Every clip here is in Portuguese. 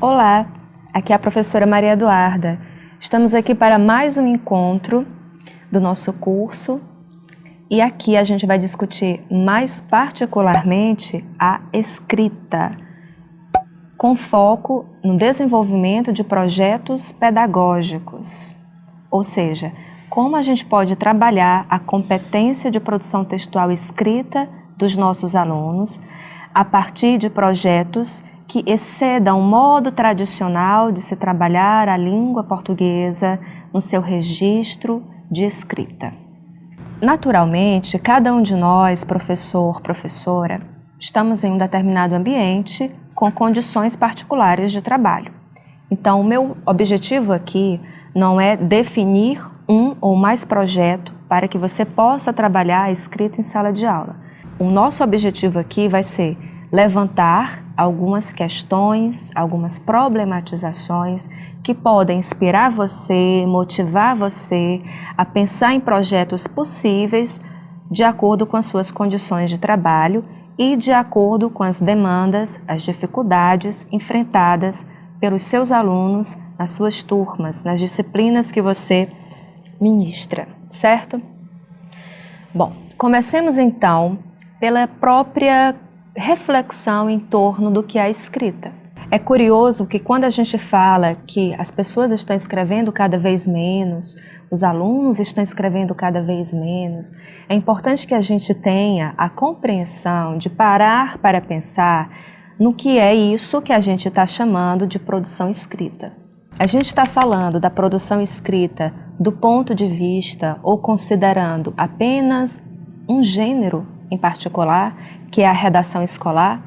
Olá, aqui é a professora Maria Eduarda. Estamos aqui para mais um encontro do nosso curso e aqui a gente vai discutir mais particularmente a escrita, com foco no desenvolvimento de projetos pedagógicos, ou seja, como a gente pode trabalhar a competência de produção textual escrita dos nossos alunos a partir de projetos que excedam o modo tradicional de se trabalhar a língua portuguesa no seu registro de escrita. Naturalmente, cada um de nós, professor, professora, estamos em um determinado ambiente com condições particulares de trabalho. Então, o meu objetivo aqui não é definir um ou mais projetos para que você possa trabalhar a escrita em sala de aula. O nosso objetivo aqui vai ser levantar algumas questões, algumas problematizações que podem inspirar você, motivar você a pensar em projetos possíveis de acordo com as suas condições de trabalho e de acordo com as demandas, as dificuldades enfrentadas pelos seus alunos nas suas turmas, nas disciplinas que você ministra, certo? Bom, comecemos então pela própria reflexão em torno do que é a escrita. É curioso que quando a gente fala que as pessoas estão escrevendo cada vez menos, os alunos estão escrevendo cada vez menos, é importante que a gente tenha a compreensão de parar para pensar no que é isso que a gente está chamando de produção escrita. A gente está falando da produção escrita do ponto de vista ou considerando apenas um gênero em particular, que é a redação escolar?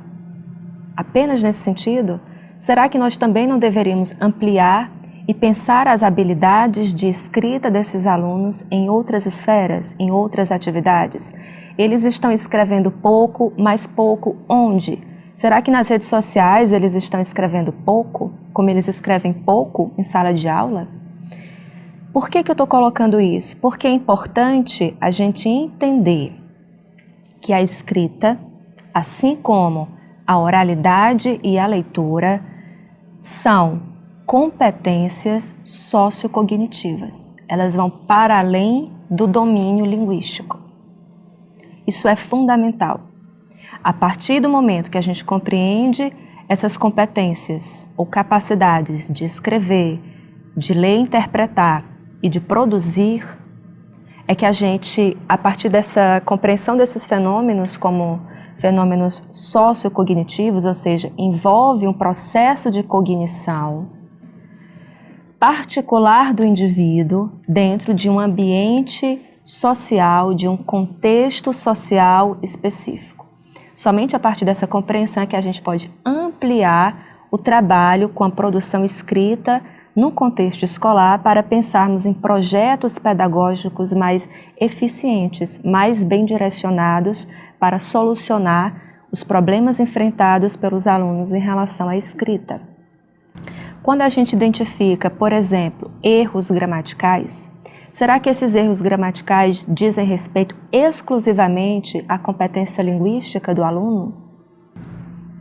Apenas nesse sentido? Será que nós também não deveríamos ampliar e pensar as habilidades de escrita desses alunos em outras esferas, em outras atividades? Eles estão escrevendo pouco, mas pouco onde? Será que nas redes sociais eles estão escrevendo pouco, como eles escrevem pouco em sala de aula? Por que eu estou colocando isso? Porque é importante a gente entender que a escrita, assim como a oralidade e a leitura, são competências sociocognitivas. Elas vão para além do domínio linguístico. Isso é fundamental. A partir do momento que a gente compreende essas competências ou capacidades de escrever, de ler e interpretar e de produzir, é que a gente, a partir dessa compreensão desses fenômenos como fenômenos sociocognitivos, ou seja, envolve um processo de cognição particular do indivíduo dentro de um ambiente social, de um contexto social específico. Somente a partir dessa compreensão é que a gente pode ampliar o trabalho com a produção escrita no contexto escolar para pensarmos em projetos pedagógicos mais eficientes, mais bem direcionados para solucionar os problemas enfrentados pelos alunos em relação à escrita. Quando a gente identifica, por exemplo, erros gramaticais, será que esses erros gramaticais dizem respeito exclusivamente à competência linguística do aluno?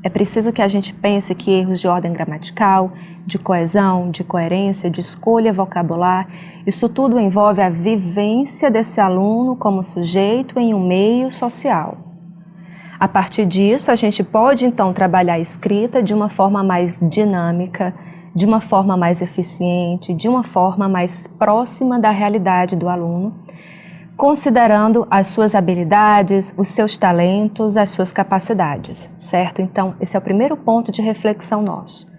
É preciso que a gente pense que erros de ordem gramatical, de coesão, de coerência, de escolha vocabular, isso tudo envolve a vivência desse aluno como sujeito em um meio social. A partir disso, a gente pode então trabalhar a escrita de uma forma mais dinâmica, de uma forma mais eficiente, de uma forma mais próxima da realidade do aluno, considerando as suas habilidades, os seus talentos, as suas capacidades, certo? Então, esse é o primeiro ponto de reflexão nosso.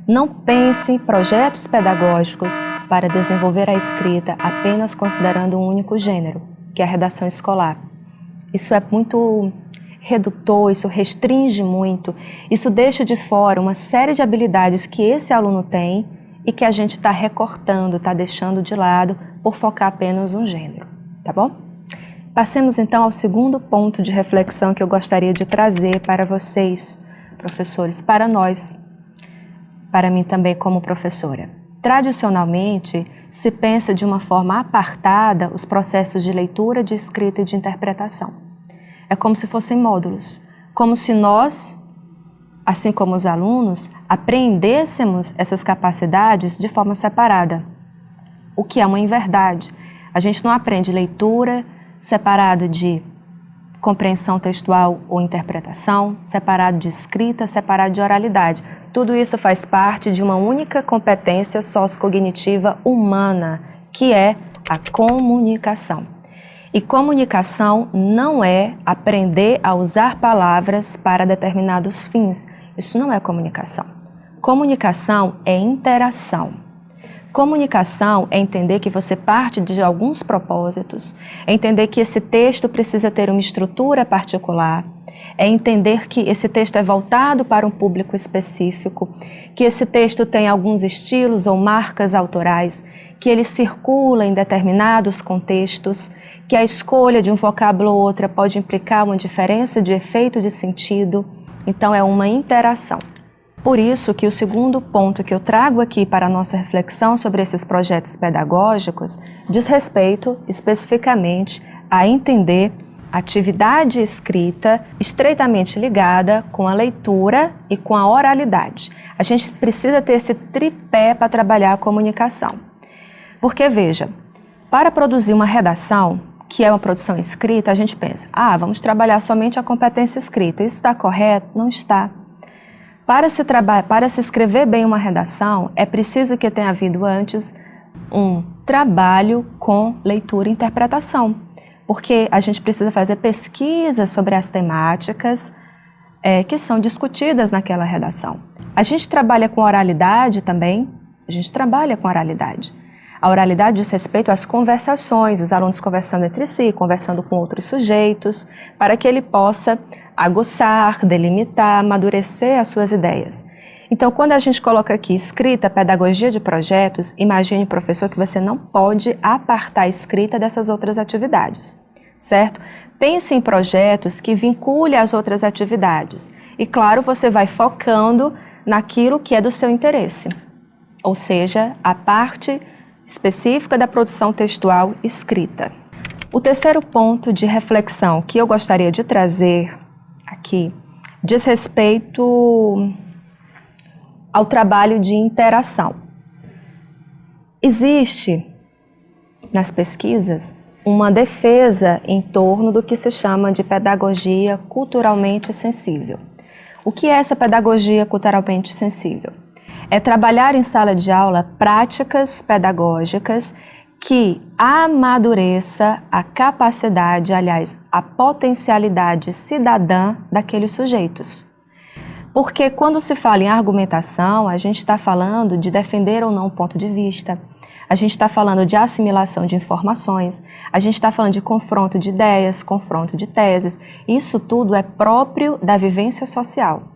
Não pense em projetos pedagógicos para desenvolver a escrita apenas considerando um único gênero, que é a redação escolar. Isso é muito redutor, isso restringe muito, isso deixa de fora uma série de habilidades que esse aluno tem e que a gente está recortando, está deixando de lado por focar apenas um gênero. Tá bom? Passemos então ao segundo ponto de reflexão que eu gostaria de trazer para vocês, professores, para nós, para mim também como professora. Tradicionalmente, se pensa de uma forma apartada os processos de leitura, de escrita e de interpretação. É como se fossem módulos, como se nós assim como os alunos, apreendêssemos essas capacidades de forma separada, o que é uma inverdade. A gente não aprende leitura separado de compreensão textual ou interpretação, separado de escrita, separado de oralidade. Tudo isso faz parte de uma única competência sociocognitiva humana, que é a comunicação. E comunicação não é aprender a usar palavras para determinados fins. Isso não é comunicação. Comunicação é interação. Comunicação é entender que você parte de alguns propósitos, é entender que esse texto precisa ter uma estrutura particular, é entender que esse texto é voltado para um público específico, que esse texto tem alguns estilos ou marcas autorais, que ele circula em determinados contextos, que a escolha de um vocábulo ou outra pode implicar uma diferença de efeito de sentido. Então é uma interação. Por isso que o segundo ponto que eu trago aqui para a nossa reflexão sobre esses projetos pedagógicos diz respeito especificamente a entender a atividade escrita estreitamente ligada com a leitura e com a oralidade. A gente precisa ter esse tripé para trabalhar a comunicação. Porque, veja, para produzir uma redação, que é uma produção escrita, a gente pensa, vamos trabalhar somente a competência escrita. Isso está correto? Não está. Para se escrever bem uma redação, é preciso que tenha havido antes um trabalho com leitura e interpretação, porque a gente precisa fazer pesquisa sobre as temáticas que são discutidas naquela redação. A gente trabalha com oralidade também, A oralidade diz respeito às conversações, os alunos conversando entre si, conversando com outros sujeitos, para que ele possa aguçar, delimitar, amadurecer as suas ideias. Então, quando a gente coloca aqui escrita, pedagogia de projetos, imagine, professor, que você não pode apartar a escrita dessas outras atividades, certo? Pense em projetos que vinculem as outras atividades. E, claro, você vai focando naquilo que é do seu interesse, ou seja, a parte específica da produção textual escrita. O terceiro ponto de reflexão que eu gostaria de trazer aqui diz respeito ao trabalho de interação. Existe, nas pesquisas, uma defesa em torno do que se chama de pedagogia culturalmente sensível. O que é essa pedagogia culturalmente sensível? É trabalhar em sala de aula práticas pedagógicas que amadureça a capacidade, aliás, a potencialidade cidadã daqueles sujeitos. Porque quando se fala em argumentação, a gente está falando de defender ou não um ponto de vista, a gente está falando de assimilação de informações, a gente está falando de confronto de ideias, confronto de teses. Isso tudo é próprio da vivência social.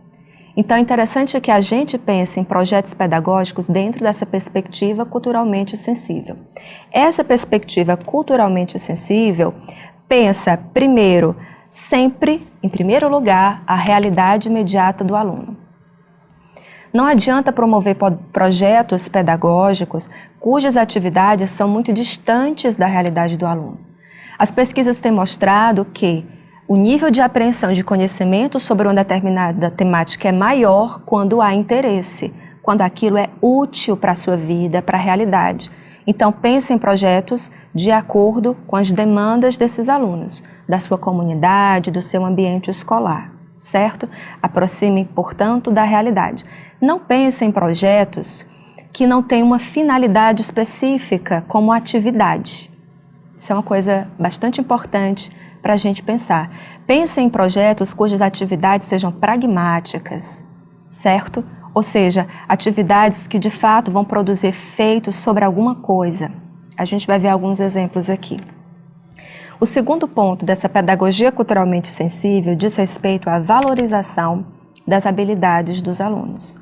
Então é interessante que a gente pense em projetos pedagógicos dentro dessa perspectiva culturalmente sensível. Essa perspectiva culturalmente sensível pensa, primeiro, sempre, em primeiro lugar, a realidade imediata do aluno. Não adianta promover projetos pedagógicos cujas atividades são muito distantes da realidade do aluno. As pesquisas têm mostrado que o nível de apreensão de conhecimento sobre uma determinada temática é maior quando há interesse, quando aquilo é útil para a sua vida, para a realidade. Então, pense em projetos de acordo com as demandas desses alunos, da sua comunidade, do seu ambiente escolar, certo? Aproxime, portanto, da realidade. Não pense em projetos que não têm uma finalidade específica como atividade. Isso é uma coisa bastante importante para a gente pensar. Pense em projetos cujas atividades sejam pragmáticas, certo? Ou seja, atividades que de fato vão produzir efeitos sobre alguma coisa. A gente vai ver alguns exemplos aqui. O segundo ponto dessa pedagogia culturalmente sensível diz respeito à valorização das habilidades dos alunos.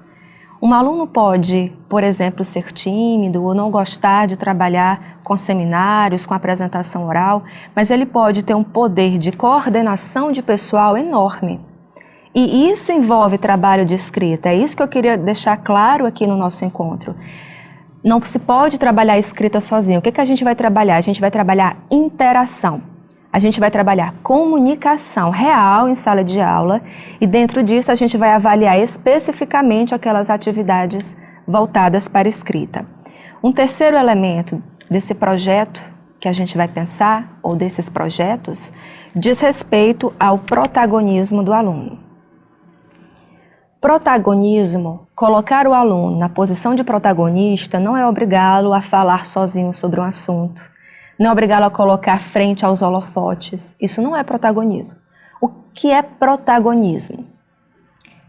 Um aluno pode, por exemplo, ser tímido ou não gostar de trabalhar com seminários, com apresentação oral, mas ele pode ter um poder de coordenação de pessoal enorme. E isso envolve trabalho de escrita. É isso que eu queria deixar claro aqui no nosso encontro. Não se pode trabalhar escrita sozinho. O que a gente vai trabalhar? A gente vai trabalhar interação. A gente vai trabalhar comunicação real em sala de aula e dentro disso a gente vai avaliar especificamente aquelas atividades voltadas para a escrita. Um terceiro elemento desse projeto que a gente vai pensar, ou desses projetos, diz respeito ao protagonismo do aluno. Protagonismo, colocar o aluno na posição de protagonista, não é obrigá-lo a falar sozinho sobre um assunto, não é obrigá-lo a colocar frente aos holofotes. Isso não é protagonismo. O que é protagonismo?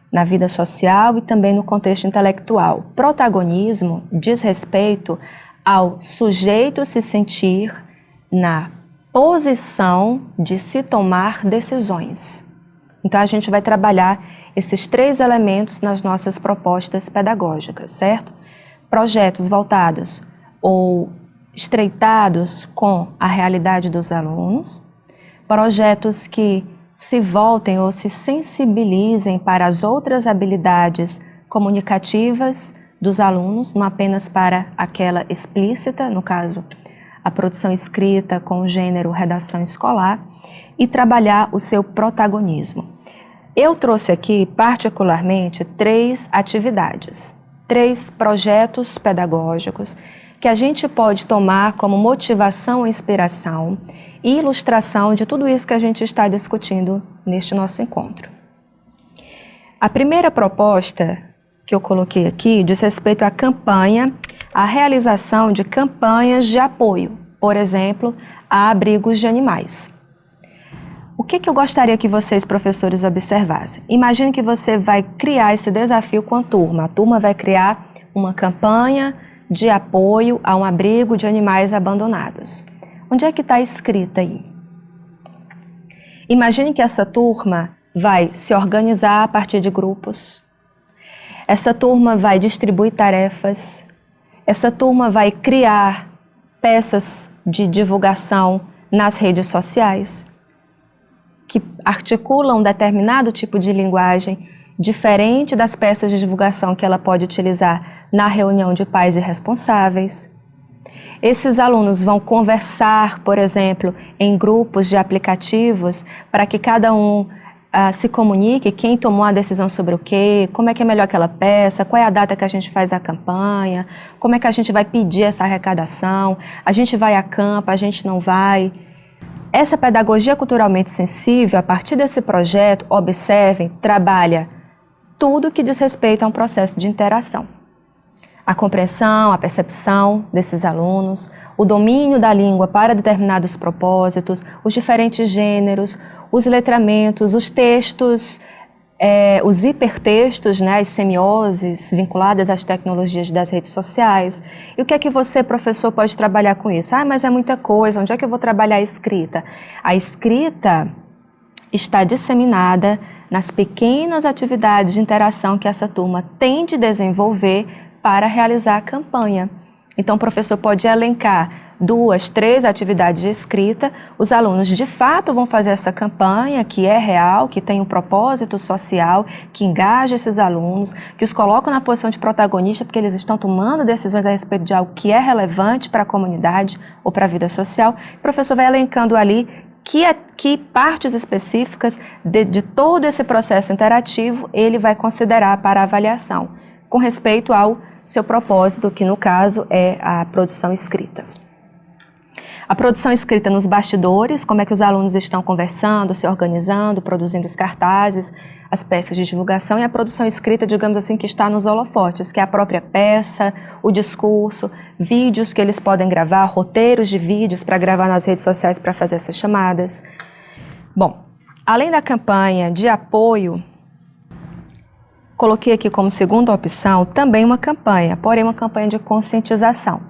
Na vida social e também no contexto intelectual. Protagonismo diz respeito ao sujeito se sentir na posição de se tomar decisões. Então, a gente vai trabalhar esses 3 elementos nas nossas propostas pedagógicas, certo? Projetos voltados ou estreitados com a realidade dos alunos, projetos que se voltem ou se sensibilizem para as outras habilidades comunicativas dos alunos, não apenas para aquela explícita, no caso, a produção escrita com o gênero redação escolar, e trabalhar o seu protagonismo. Eu trouxe aqui, particularmente, 3 atividades, 3 projetos pedagógicos que a gente pode tomar como motivação, inspiração e ilustração de tudo isso que a gente está discutindo neste nosso encontro. A primeira proposta que eu coloquei aqui diz respeito à campanha, à realização de campanhas de apoio, por exemplo, a abrigos de animais. O que eu gostaria que vocês, professores, observassem? Imagine que você vai criar esse desafio com a turma vai criar uma campanha de apoio a um abrigo de animais abandonados. Onde é que está escrita aí? Imagine que essa turma vai se organizar a partir de grupos. Essa turma vai distribuir tarefas. Essa turma vai criar peças de divulgação nas redes sociais, que articulam um determinado tipo de linguagem diferente das peças de divulgação que ela pode utilizar na reunião de pais e responsáveis. Esses alunos vão conversar, por exemplo, em grupos de aplicativos para que cada um se comunique quem tomou a decisão sobre o quê, como é que é melhor aquela peça, qual é a data que a gente faz a campanha, como é que a gente vai pedir essa arrecadação, a gente vai a campo, a gente não vai. Essa pedagogia culturalmente sensível, a partir desse projeto, observem, trabalha tudo que diz respeito a um processo de interação. A compreensão, a percepção desses alunos, o domínio da língua para determinados propósitos, os diferentes gêneros, os letramentos, os textos, os hipertextos, né, as semioses vinculadas às tecnologias das redes sociais. E o que é que você, professor, pode trabalhar com isso? Mas é muita coisa, onde é que eu vou trabalhar a escrita? A escrita está disseminada nas pequenas atividades de interação que essa turma tem de desenvolver para realizar a campanha. Então, o professor pode elencar 2, 3 atividades de escrita, os alunos de fato vão fazer essa campanha, que é real, que tem um propósito social, que engaja esses alunos, que os coloca na posição de protagonista, porque eles estão tomando decisões a respeito de algo que é relevante para a comunidade ou para a vida social. O professor vai elencando ali que partes específicas de todo esse processo interativo ele vai considerar para avaliação, com respeito ao seu propósito, que no caso é a produção escrita. A produção escrita nos bastidores, como é que os alunos estão conversando, se organizando, produzindo os cartazes, as peças de divulgação, e a produção escrita, digamos assim, que está nos holofotes, que é a própria peça, o discurso, vídeos que eles podem gravar, roteiros de vídeos para gravar nas redes sociais para fazer essas chamadas. Bom, além da campanha de apoio, coloquei aqui como segunda opção também uma campanha, porém uma campanha de conscientização.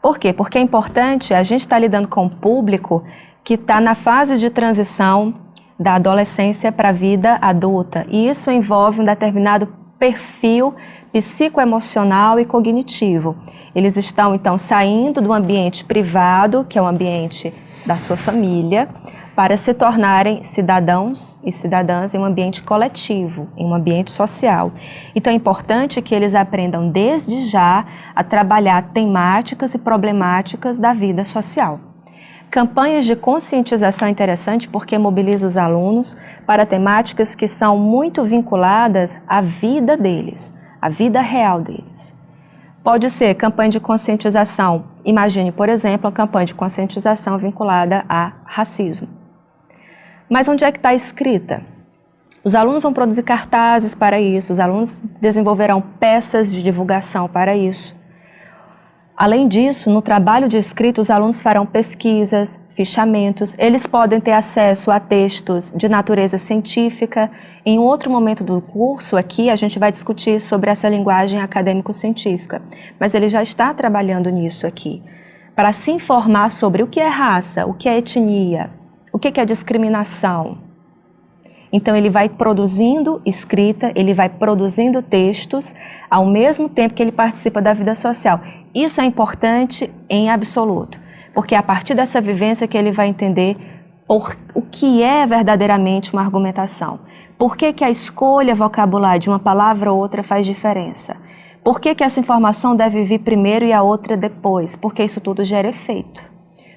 Por quê? Porque é importante a gente estar lidando com um público que está na fase de transição da adolescência para a vida adulta. E isso envolve um determinado perfil psicoemocional e cognitivo. Eles estão, então, saindo do ambiente privado, que é o ambiente da sua família, para se tornarem cidadãos e cidadãs em um ambiente coletivo, em um ambiente social. Então é importante que eles aprendam desde já a trabalhar temáticas e problemáticas da vida social. Campanhas de conscientização é interessante porque mobiliza os alunos para temáticas que são muito vinculadas à vida deles, à vida real deles. Pode ser campanha de conscientização, imagine, por exemplo, a campanha de conscientização vinculada a racismo. Mas onde é que está escrita? Os alunos vão produzir cartazes para isso, os alunos desenvolverão peças de divulgação para isso. Além disso, no trabalho de escrita, os alunos farão pesquisas, fichamentos, eles podem ter acesso a textos de natureza científica. Em outro momento do curso aqui, a gente vai discutir sobre essa linguagem acadêmico-científica, mas ele já está trabalhando nisso aqui, para se informar sobre o que é raça, o que é etnia, o que é discriminação. Então ele vai produzindo escrita, ele vai produzindo textos, ao mesmo tempo que ele participa da vida social. Isso é importante em absoluto, porque é a partir dessa vivência que ele vai entender o que é verdadeiramente uma argumentação. Por que a escolha vocabular de uma palavra ou outra faz diferença? Por que essa informação deve vir primeiro e a outra depois? Porque isso tudo gera efeito,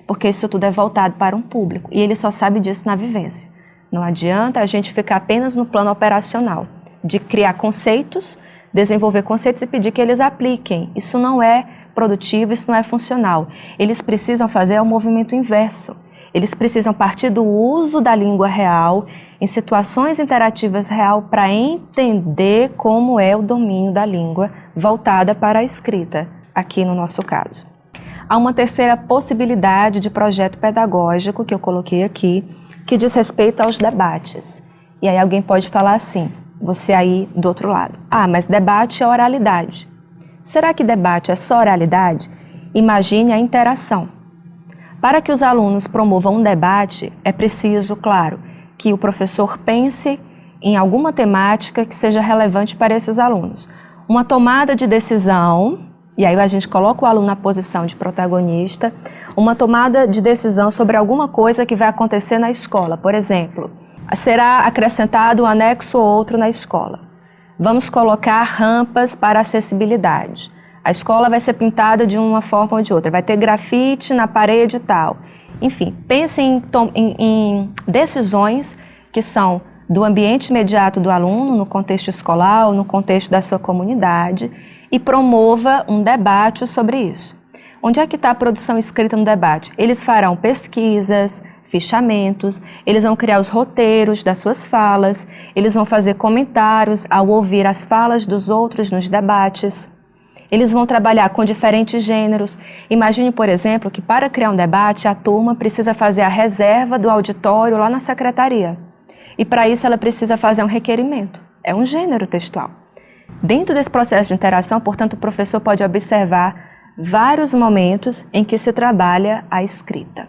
porque isso tudo é voltado para um público, e ele só sabe disso na vivência. Não adianta a gente ficar apenas no plano operacional, de criar conceitos, desenvolver conceitos e pedir que eles apliquem. Isso não é produtivo, isso não é funcional. Eles precisam fazer o movimento inverso. Eles precisam partir do uso da língua real, em situações interativas real, para entender como é o domínio da língua voltada para a escrita, aqui no nosso caso. Há uma terceira possibilidade de projeto pedagógico que eu coloquei aqui, que diz respeito aos debates. E aí alguém pode falar assim, você aí do outro lado, mas debate é oralidade. Será que debate é só oralidade? Imagine a interação. Para que os alunos promovam um debate, é preciso, claro, que o professor pense em alguma temática que seja relevante para esses alunos. Uma tomada de decisão, e aí a gente coloca o aluno na posição de protagonista, uma tomada de decisão sobre alguma coisa que vai acontecer na escola. Por exemplo, será acrescentado um anexo ou outro na escola. Vamos colocar rampas para acessibilidade. A escola vai ser pintada de uma forma ou de outra, vai ter grafite na parede e tal. Enfim, pense em decisões que são do ambiente imediato do aluno, no contexto escolar ou no contexto da sua comunidade, e promova um debate sobre isso. Onde é que está a produção escrita no debate? Eles farão pesquisas, fichamentos, eles vão criar os roteiros das suas falas, eles vão fazer comentários ao ouvir as falas dos outros nos debates. Eles vão trabalhar com diferentes gêneros. Imagine, por exemplo, que para criar um debate, a turma precisa fazer a reserva do auditório lá na secretaria. E para isso ela precisa fazer um requerimento. É um gênero textual. Dentro desse processo de interação, portanto, o professor pode observar vários momentos em que se trabalha a escrita.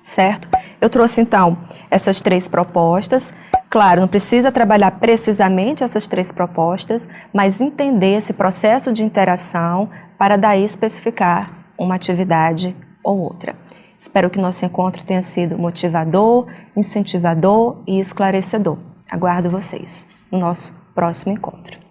Certo? Eu trouxe, então, essas 3 propostas. Claro, não precisa trabalhar precisamente essas 3 propostas, mas entender esse processo de interação para daí especificar uma atividade ou outra. Espero que nosso encontro tenha sido motivador, incentivador e esclarecedor. Aguardo vocês no nosso próximo encontro.